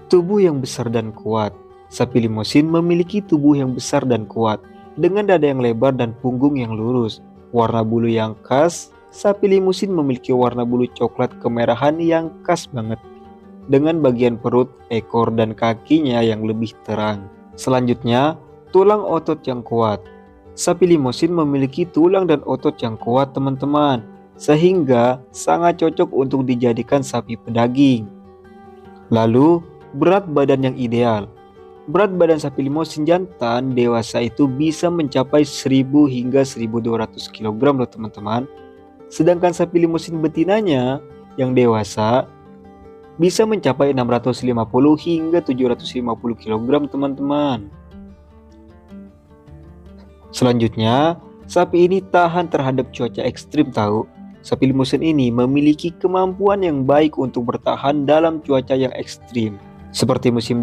Tubuh yang besar dan kuat. Sapi Limousin memiliki tubuh yang besar dan kuat, dengan dada yang lebar dan punggung yang lurus. Warna bulu yang khas, sapi Limousin memiliki warna bulu coklat kemerahan yang khas banget, dengan bagian perut, ekor, dan kakinya yang lebih terang. Selanjutnya, tulang otot yang kuat. Sapi Limousin memiliki tulang dan otot yang kuat teman-teman, sehingga sangat cocok untuk dijadikan sapi pedaging. Lalu, berat badan yang ideal. Berat badan sapi Limousin jantan dewasa itu bisa mencapai 1000 hingga 1200 kg loh teman-teman. Sedangkan sapi Limousin betinanya yang dewasa bisa mencapai 650 hingga 750 kg teman-teman. Selanjutnya, sapi ini tahan terhadap cuaca ekstrim tahu. Sapi Limousin ini memiliki kemampuan yang baik untuk bertahan dalam cuaca yang ekstrim, seperti musim